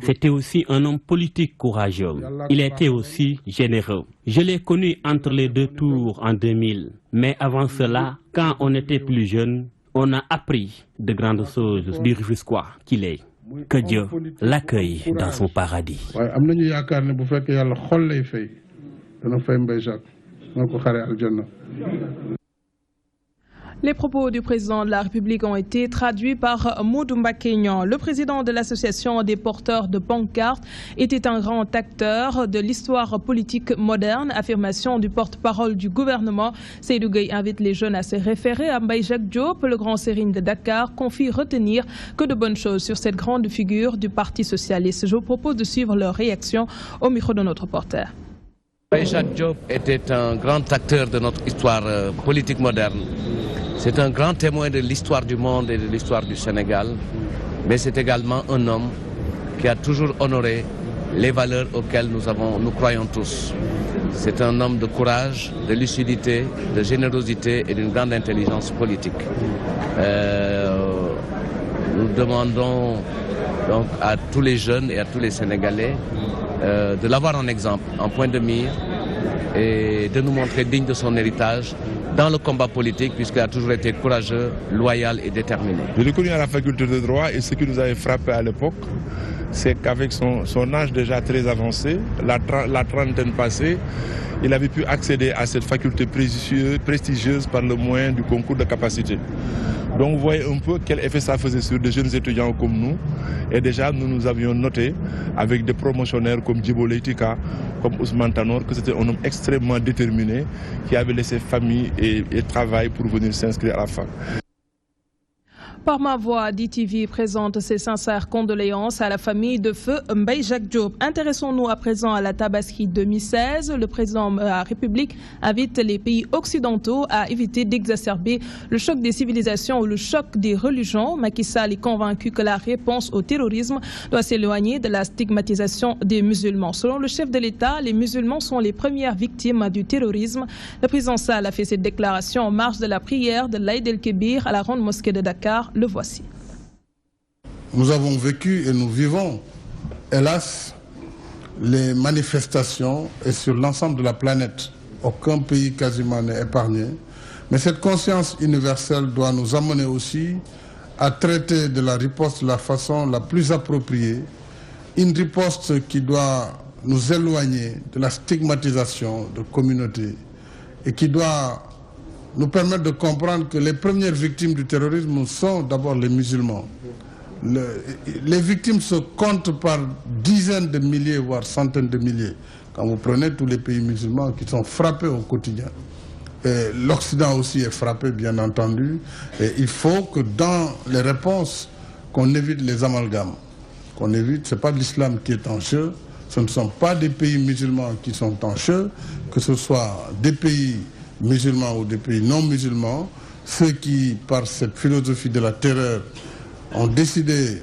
C'était aussi un homme politique courageux. Il était aussi généreux. Je l'ai connu entre les deux tours en 2000. Mais avant cela, quand on était plus jeune, on a appris de grandes choses du Rufisquois qu'il est. Que Dieu l'accueille dans son paradis. Les propos du président de la République ont été traduits par Moudoumba Kenyan. Le président de l'association des porteurs de pancartes était un grand acteur de l'histoire politique moderne. Affirmation du porte-parole du gouvernement. Seydou Gueye invite les jeunes à se référer à Mbaye Jacques Diop. Le grand sérine de Dakar confie retenir que de bonnes choses sur cette grande figure du Parti socialiste. Je vous propose de suivre leur réaction au micro de notre reporter. Mbaye Jacques Diop était un grand acteur de notre histoire politique moderne. C'est un grand témoin de l'histoire du monde et de l'histoire du Sénégal, mais c'est également un homme qui a toujours honoré les valeurs auxquelles nous croyons tous. C'est un homme de courage, de lucidité, de générosité et d'une grande intelligence politique. Nous demandons donc à tous les jeunes et à tous les Sénégalais de l'avoir en exemple, en point de mire, et de nous montrer digne de son héritage dans le combat politique, puisqu'il a toujours été courageux, loyal et déterminé. Je l'ai connu à la faculté de droit, et ce qui nous avait frappé à l'époque, c'est qu'avec son âge déjà très avancé, la trentaine passée, il avait pu accéder à cette faculté prestigieuse par le moyen du concours de capacité. Donc vous voyez un peu quel effet ça faisait sur des jeunes étudiants comme nous. Et déjà, nous avions noté avec des promotionnaires comme Djibo Leitika, comme Ousmane Tanor, que c'était un homme extrêmement déterminé qui avait laissé famille et travail pour venir s'inscrire à la fac. Par ma voix, DTV présente ses sincères condoléances à la famille de feu Mbaye Jacques Diop. Intéressons-nous à présent à la Tabaski 2016. Le président de la République invite les pays occidentaux à éviter d'exacerber le choc des civilisations ou le choc des religions. Macky Sall est convaincu que la réponse au terrorisme doit s'éloigner de la stigmatisation des musulmans. Selon le chef de l'État, les musulmans sont les premières victimes du terrorisme. Le président Sall a fait cette déclaration en marge de la prière de l'Aïd el-Kébir à la grande mosquée de Dakar. Le voici. Nous avons vécu et nous vivons, hélas, les manifestations et sur l'ensemble de la planète. Aucun pays quasiment n'est épargné. Mais cette conscience universelle doit nous amener aussi à traiter de la riposte de la façon la plus appropriée. Une riposte qui doit nous éloigner de la stigmatisation de communautés et qui doit nous permettre de comprendre que les premières victimes du terrorisme sont d'abord les musulmans. Les victimes se comptent par dizaines de milliers, voire centaines de milliers. Quand vous prenez tous les pays musulmans qui sont frappés au quotidien. L'Occident aussi est frappé, bien entendu. Et il faut que dans les réponses, qu'on évite les amalgames. Qu'on évite, ce n'est pas l'islam qui est en jeu, ce ne sont pas des pays musulmans qui sont en jeu, que ce soit des pays musulmans ou des pays non musulmans, ceux qui, par cette philosophie de la terreur, ont décidé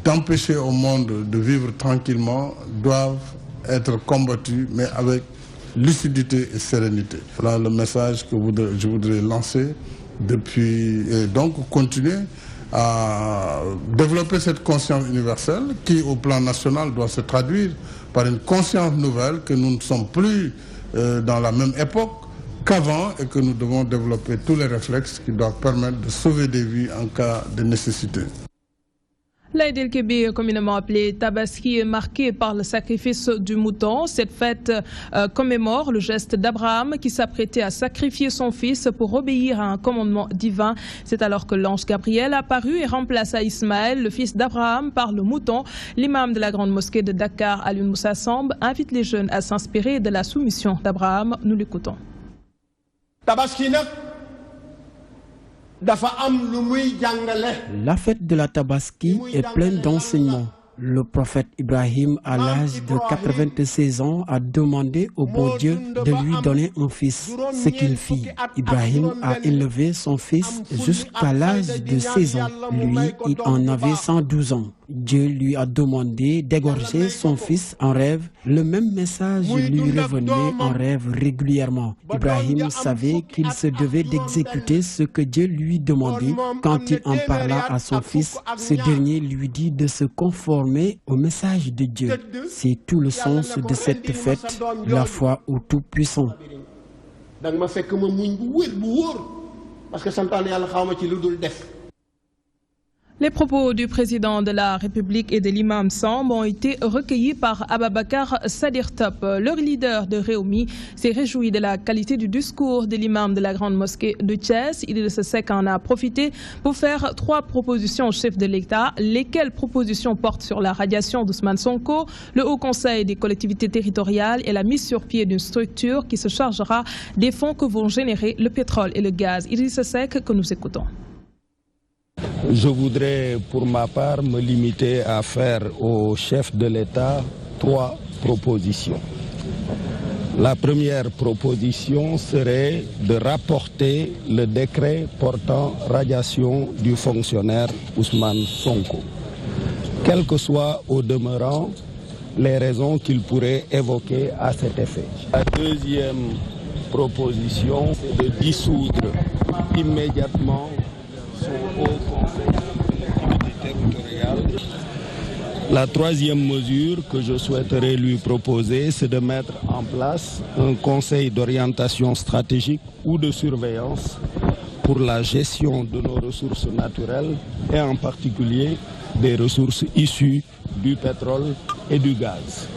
d'empêcher au monde de vivre tranquillement, doivent être combattus, mais avec lucidité et sérénité. Voilà le message que je voudrais lancer depuis, et donc continuer à développer cette conscience universelle qui, au plan national, doit se traduire par une conscience nouvelle que nous ne sommes plus dans la même époque qu'avant et que nous devons développer tous les réflexes qui doivent permettre de sauver des vies en cas de nécessité. L'Aïd el-Kébir, communément appelé Tabaski, est marqué par le sacrifice du mouton. Cette fête commémore le geste d'Abraham qui s'apprêtait à sacrifier son fils pour obéir à un commandement divin. C'est alors que l'ange Gabriel apparut et remplaça Ismaël, le fils d'Abraham, par le mouton. L'imam de la grande mosquée de Dakar, Alioune Moussa Samb, invite les jeunes à s'inspirer de la soumission d'Abraham. Nous l'écoutons. La fête de la Tabaski est pleine d'enseignements. Le prophète Ibrahim, à l'âge de 96 ans, a demandé au bon Dieu de lui donner un fils, ce qu'il fit. Ibrahim a élevé son fils jusqu'à l'âge de 16 ans. Lui, il en avait 112 ans. Dieu lui a demandé d'égorger son fils en rêve. Le même message lui revenait en rêve régulièrement. Ibrahim savait qu'il se devait d'exécuter ce que Dieu lui demandait. Quand il en parla à son fils, ce dernier lui dit de se conformer au message de Dieu. C'est tout le sens de cette fête, la foi au Tout-Puissant. Les propos du président de la République et de l'imam Samb ont été recueillis par Ababakar Sadir Top. Le leader de Rewmi s'est réjoui de la qualité du discours de l'imam de la grande mosquée de Thiès. Idrissa Seck en a profité pour faire 3 propositions au chef de l'État. Lesquelles propositions portent sur la radiation d'Ousmane Sonko, le Haut Conseil des collectivités territoriales et la mise sur pied d'une structure qui se chargera des fonds que vont générer le pétrole et le gaz. Idrissa Seck que nous écoutons. Je voudrais pour ma part me limiter à faire au chef de l'État 3 propositions. La première proposition serait de rapporter le décret portant radiation du fonctionnaire Ousmane Sonko, quelles que soient au demeurant les raisons qu'il pourrait évoquer à cet effet. La deuxième proposition, c'est de dissoudre immédiatement son Haut Conseil des collectivités territoriales. La troisième mesure que je souhaiterais lui proposer, c'est de mettre en place un conseil d'orientation stratégique ou de surveillance pour la gestion de nos ressources naturelles et en particulier des ressources issues du pétrole et du gaz.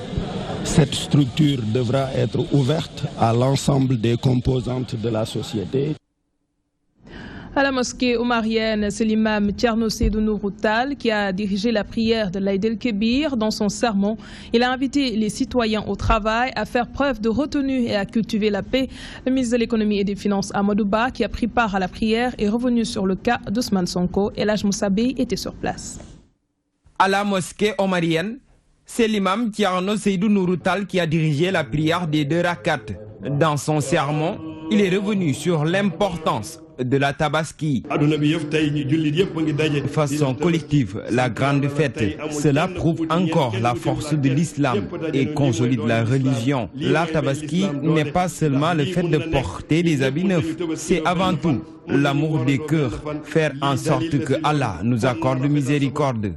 Cette structure devra être ouverte à l'ensemble des composantes de la société. À la mosquée omarienne, c'est l'imam Thierno Seydou Nourou Tall qui a dirigé la prière de l'Aïd el-Kébir. Dans son sermon, il a invité les citoyens au travail, à faire preuve de retenue et à cultiver la paix. Le ministre de l'économie et des finances Amadou Ba, qui a pris part à la prière, est revenu sur le cas d'Ousmane Sonko. El Hadj Moussa Bey était sur place. À la mosquée omarienne, c'est l'imam Thierno Seydou Nourou Tall qui a dirigé la prière des 2 rakats. Dans son sermon, il est revenu sur l'importance de la Tabaski. De façon collective, la grande fête, cela prouve encore la force de l'islam et consolide la religion. La Tabaski n'est pas seulement le fait de porter des habits neufs, c'est avant tout l'amour des cœurs, faire en sorte que Allah nous accorde miséricorde.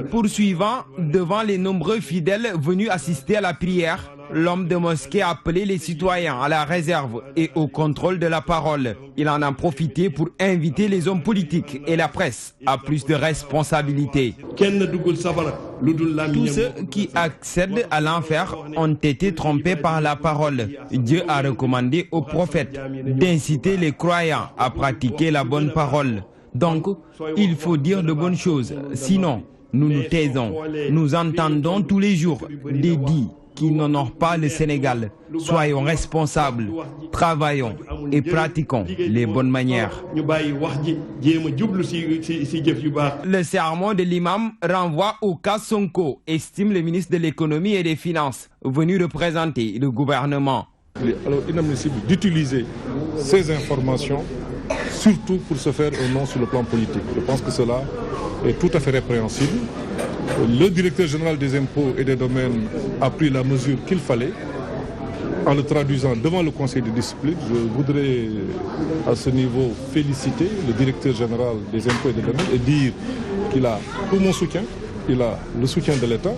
Poursuivant devant les nombreux fidèles venus assister à la prière, l'homme de mosquée a appelé les citoyens à la réserve et au contrôle de la parole. Il en a profité pour inviter les hommes politiques et la presse à plus de responsabilités. Tous ceux qui accèdent à l'enfer ont été trompés par la parole. Dieu a recommandé aux prophètes d'inciter les croyants à pratiquer la bonne parole. Donc, il faut dire de bonnes choses, sinon nous nous taisons. Nous entendons tous les jours des dits qui n'honorent pas le Sénégal. Soyons responsables, travaillons et pratiquons les bonnes manières. Le sermon de l'imam renvoie au cas Sonko, estime le ministre de l'économie et des finances, venu représenter le gouvernement. Alors, inadmissible d'utiliser ces informations, surtout pour se faire un nom sur le plan politique. Je pense que cela est tout à fait répréhensible. Le directeur général des impôts et des domaines a pris la mesure qu'il fallait en le traduisant devant le conseil de discipline. Je voudrais à ce niveau féliciter le directeur général des impôts et des domaines et dire qu'il a tout mon soutien, il a le soutien de l'État.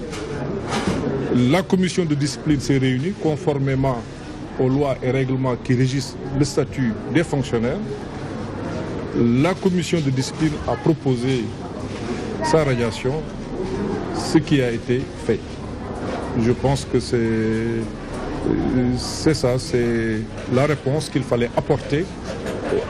La commission de discipline s'est réunie conformément aux lois et règlements qui régissent le statut des fonctionnaires. La commission de discipline a proposé sa radiation, ce qui a été fait. Je pense que c'est ça, c'est la réponse qu'il fallait apporter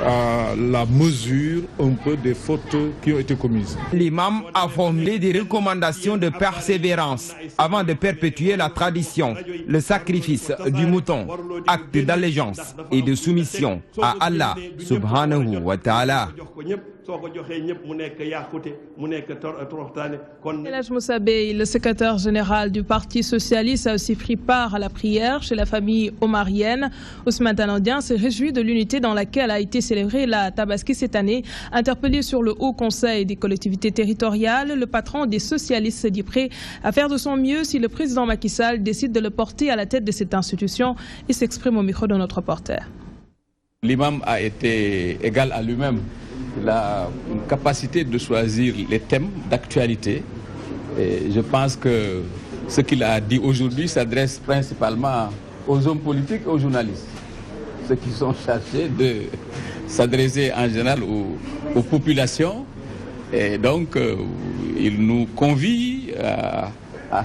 à la mesure un peu des fautes qui ont été commises. L'imam a formulé des recommandations de persévérance avant de perpétuer la tradition, le sacrifice du mouton, acte d'allégeance et de soumission à Allah subhanahu wa ta'ala. Elhadj Moussa Bey, le secrétaire général du Parti socialiste, a aussi pris part à la prière chez la famille omarienne. Ousmane Tanandien s'est réjoui de l'unité dans laquelle a été célébrée la Tabaski cette année. Interpellé sur le Haut Conseil des collectivités territoriales, le patron des socialistes s'est dit prêt à faire de son mieux si le président Macky Sall décide de le porter à la tête de cette institution. Il s'exprime au micro de notre reporter. L'imam a été égal à lui-même. Il a une capacité de choisir les thèmes d'actualité. Et je pense que ce qu'il a dit aujourd'hui s'adresse principalement aux hommes politiques et aux journalistes. Ceux qui sont chargés de s'adresser en général aux populations. Et donc, il nous convie à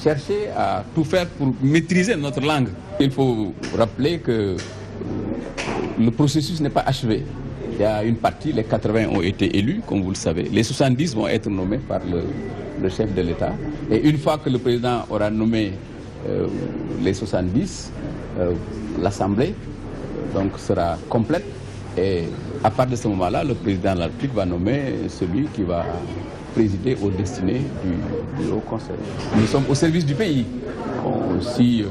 chercher à tout faire pour maîtriser notre langue. Il faut rappeler que le processus n'est pas achevé. Il y a une partie, les 80 ont été élus, comme vous le savez. Les 70 vont être nommés par le chef de l'État. Et une fois que le président aura nommé les 70, l'Assemblée sera complète. Et à partir de ce moment-là, le président de la République va nommer celui qui va présider aux destinées du Haut Conseil. Nous sommes au service du pays. Si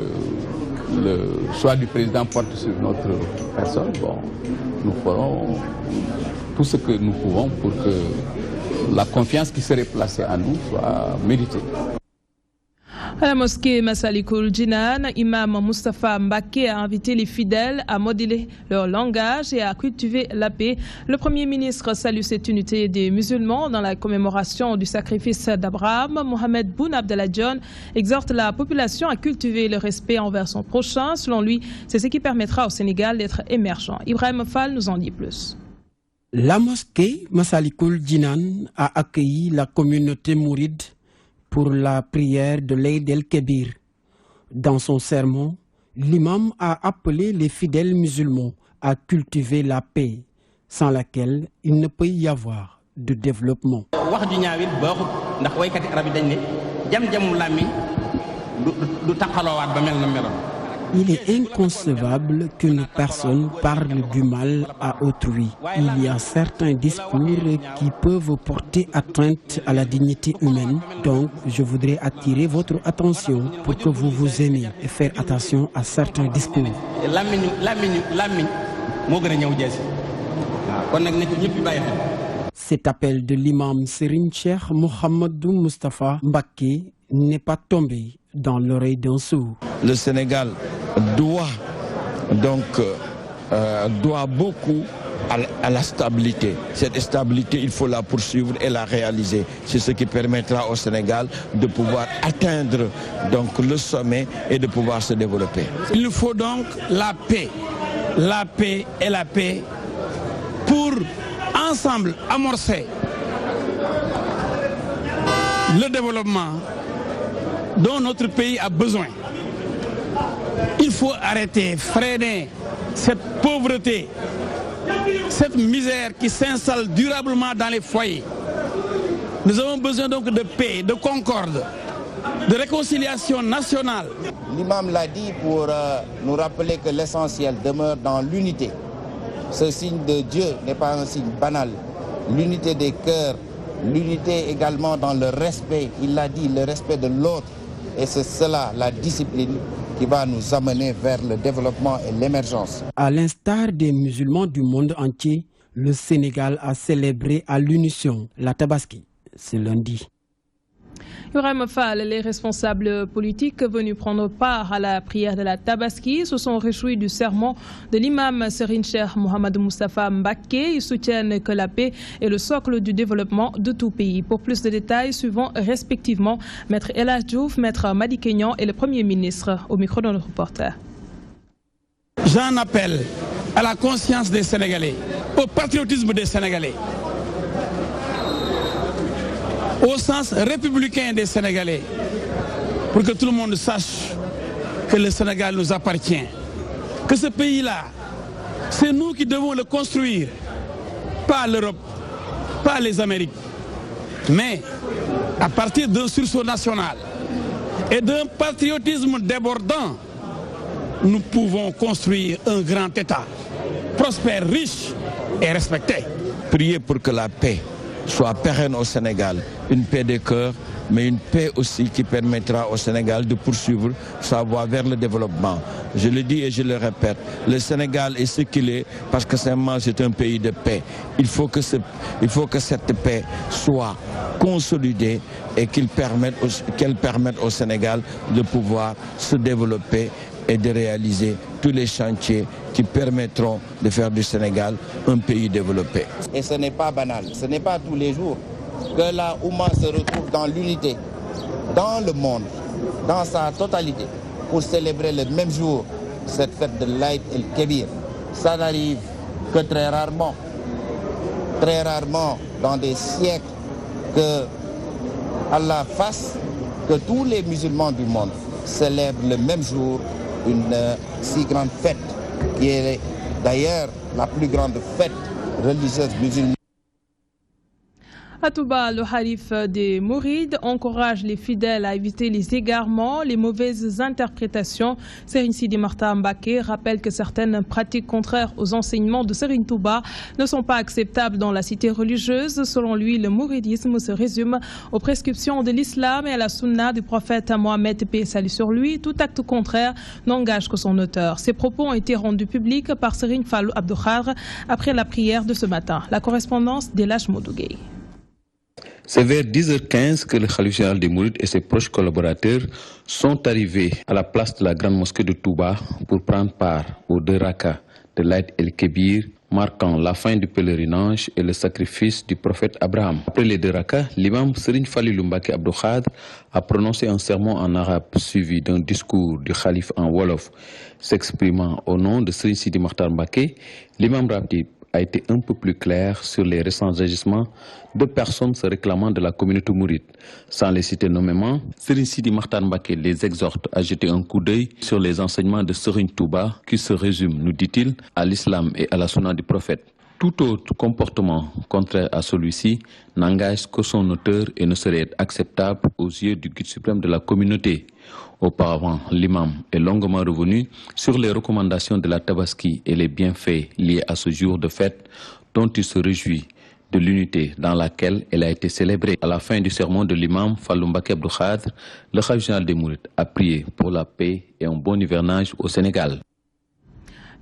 le choix du président porte sur notre personne, nous ferons tout ce que nous pouvons pour que la confiance qui serait placée en nous soit méritée. À la mosquée Massalikul Jinan, Imam Moustapha Mbaké a invité les fidèles à modeler leur langage et à cultiver la paix. Le Premier ministre salue cette unité des musulmans dans la commémoration du sacrifice d'Abraham. Mohamed Boun Abdallah Dionne exhorte la population à cultiver le respect envers son prochain. Selon lui, c'est ce qui permettra au Sénégal d'être émergent. Ibrahim Fall nous en dit plus. La mosquée Massalikul Jinan a accueilli la communauté mouride pour la prière de l'Eid el-Kébir. Dans son sermon, l'imam a appelé les fidèles musulmans à cultiver la paix, sans laquelle il ne peut y avoir de développement. Il est inconcevable qu'une personne parle du mal à autrui. Il y a certains discours qui peuvent porter atteinte à la dignité humaine. Donc, je voudrais attirer votre attention pour que vous vous aimiez et faire attention à certains discours. Cet appel de l'imam Serigne Cheikh Mouhamadou Moustapha Mbaké n'est pas tombé dans l'oreille d'un sourd. Le Sénégal doit beaucoup à la stabilité. Cette stabilité, il faut la poursuivre et la réaliser. C'est ce qui permettra au Sénégal de pouvoir atteindre le sommet et de pouvoir se développer. Il nous faut donc la paix et la paix pour ensemble amorcer le développement dont notre pays a besoin. Il faut arrêter, freiner cette pauvreté, cette misère qui s'installe durablement dans les foyers. Nous avons besoin donc de paix, de concorde, de réconciliation nationale. L'imam l'a dit pour nous rappeler que l'essentiel demeure dans l'unité. Ce signe de Dieu n'est pas un signe banal. L'unité des cœurs, l'unité également dans le respect, il l'a dit, le respect de l'autre. Et c'est cela, la discipline, qui va nous amener vers le développement et l'émergence. À l'instar des musulmans du monde entier, le Sénégal a célébré à l'unisson la Tabaski ce lundi. Ibrahim Fall, les responsables politiques venus prendre part à la prière de la Tabaski se sont réjouis du sermon de l'imam Serigne Cheikh Mouhamadou Moustapha Mbaké. Ils soutiennent que la paix est le socle du développement de tout pays. Pour plus de détails, suivons respectivement Maître Elhadj Diouf, Maître Madi Kenyan et le Premier ministre au micro de notre reporter. J'en appelle à la conscience des Sénégalais, au patriotisme des Sénégalais, au sens républicain des Sénégalais, pour que tout le monde sache que le Sénégal nous appartient, que ce pays-là, c'est nous qui devons le construire, pas l'Europe, pas les Amériques, mais à partir d'un sursaut national et d'un patriotisme débordant, nous pouvons construire un grand État, prospère, riche et respecté. prier pour que la paix soit pérenne au Sénégal, une paix des cœurs, mais une paix aussi qui permettra au Sénégal de poursuivre sa voie vers le développement. Je le dis et je le répète, le Sénégal est ce qu'il est parce que c'est un pays de paix. Il faut que cette paix soit consolidée et qu'elle permette au Sénégal de pouvoir se développer et de réaliser tous les chantiers qui permettront de faire du Sénégal un pays développé. Et ce n'est pas banal, ce n'est pas tous les jours que la Oumma se retrouve dans l'unité, dans le monde, dans sa totalité, pour célébrer le même jour cette fête de l'Aïd el-Kébir. Ça n'arrive que très rarement dans des siècles que Allah fasse que tous les musulmans du monde célèbrent le même jour une si grande fête, qui est d'ailleurs la plus grande fête religieuse musulmane. À Touba, le Khalif des Mourides encourage les fidèles à éviter les égarements, les mauvaises interprétations. Serigne Sidi Mokhtar Mbacké rappelle que certaines pratiques contraires aux enseignements de Serigne Touba ne sont pas acceptables dans la cité religieuse. Selon lui, le mouridisme se résume aux prescriptions de l'islam et à la sunna du prophète Mohammed, paix et salut sur lui. Tout acte contraire n'engage que son auteur. Ces propos ont été rendus publics par Serigne Fallou Abdou Khadre après la prière de ce matin. La correspondance d'Elhadj Modou Gueye. C'est vers 10h15 que le Khalife général des Mourides et ses proches collaborateurs sont arrivés à la place de la grande mosquée de Touba pour prendre part aux 2 rakas de l'Aïd el-Kébir, marquant la fin du pèlerinage et le sacrifice du prophète Abraham. Après les 2 rakas, l'imam Serigne Fallilou Mbacké Abdou Khadre a prononcé un sermon en arabe suivi d'un discours du Khalife en Wolof. S'exprimant au nom de Serigne Sidi Mokhtar Mbacké, l'imam Ratib a été un peu plus clair sur les récents agissements de personnes se réclamant de la communauté mouride. Sans les citer nommément, Serigne Sidi Mokhtar Mbacké les exhorte à jeter un coup d'œil sur les enseignements de Serigne Touba qui se résument, nous dit-il, à l'islam et à la sunna du prophète. Tout autre comportement contraire à celui-ci n'engage que son auteur et ne serait acceptable aux yeux du guide suprême de la communauté. Auparavant, l'imam est longuement revenu sur les recommandations de la Tabaski et les bienfaits liés à ce jour de fête dont il se réjouit de l'unité dans laquelle elle a été célébrée. À la fin du sermon de l'imam Fallou Mbacké Abdou Khadre, le Khalife général des Mourides a prié pour la paix et un bon hivernage au Sénégal.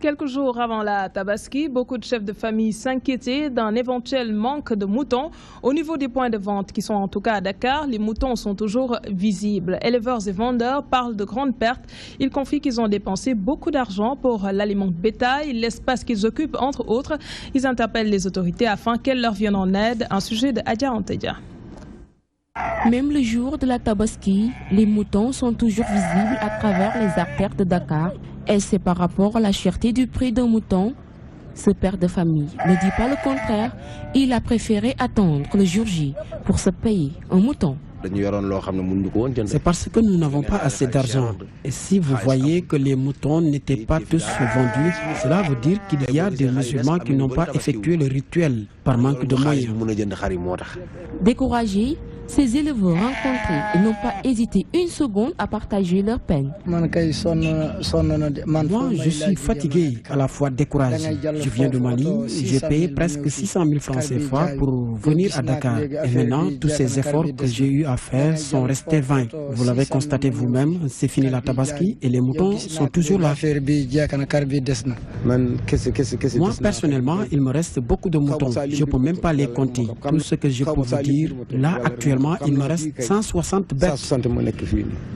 Quelques jours avant la Tabaski, beaucoup de chefs de famille s'inquiétaient d'un éventuel manque de moutons. Au niveau des points de vente qui sont en tout cas à Dakar, les moutons sont toujours visibles. Éleveurs et vendeurs parlent de grandes pertes. Ils confient qu'ils ont dépensé beaucoup d'argent pour l'aliment de bétail, l'espace qu'ils occupent entre autres. Ils interpellent les autorités afin qu'elles leur viennent en aide. Un sujet de Adja Antedia. Même le jour de la Tabaski, les moutons sont toujours visibles à travers les artères de Dakar. Et c'est par rapport à la cherté du prix d'un mouton. Ce père de famille ne dit pas le contraire. Il a préféré attendre le jour J pour se payer un mouton. C'est parce que nous n'avons pas assez d'argent. Et si vous voyez que les moutons n'étaient pas tous vendus, cela veut dire qu'il y a des musulmans qui n'ont pas effectué le rituel par manque de moyens. Découragés, ces éleveurs rencontrés n'ont pas hésité une seconde à partager leur peine. Moi, je suis fatigué, à la fois découragé. Je viens de Mali, j'ai payé presque 600 000 francs CFA pour venir à Dakar. Et maintenant, tous ces efforts que j'ai eu à faire sont restés vains. Vous l'avez constaté vous-même, c'est fini la Tabaski et les moutons sont toujours là. Moi, personnellement, il me reste beaucoup de moutons. Je ne peux même pas les compter. Tout ce que je peux vous dire, là, actuellement, il me reste 160 bêtes.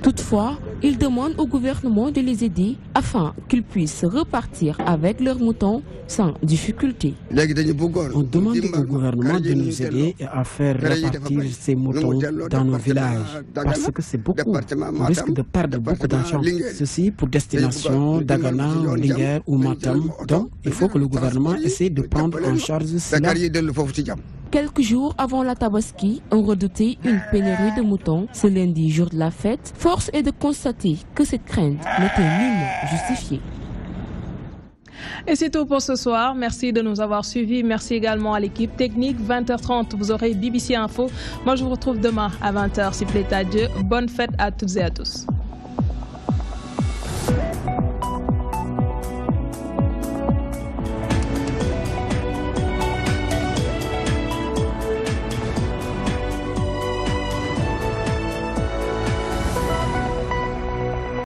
Toutefois, ils demandent au gouvernement de les aider afin qu'ils puissent repartir avec leurs moutons sans difficulté. On demande au gouvernement de nous aider à faire repartir ces moutons dans nos villages parce que c'est beaucoup. On risque de perdre beaucoup d'argent. Ceci pour destination Dagana, Linguère ou Matam. Donc, il faut que le gouvernement essaie de prendre en charge cela. Quelques jours avant la Tabaski, on redoutait une pénurie de moutons. Ce lundi, jour de la fête, force est de constater que cette crainte n'était nullement justifiée. Et c'est tout pour ce soir. Merci de nous avoir suivis. Merci également à l'équipe technique. 20h30, vous aurez BBC Info. Moi, je vous retrouve demain à 20h, s'il plaît à Dieu. Bonne fête à toutes et à tous.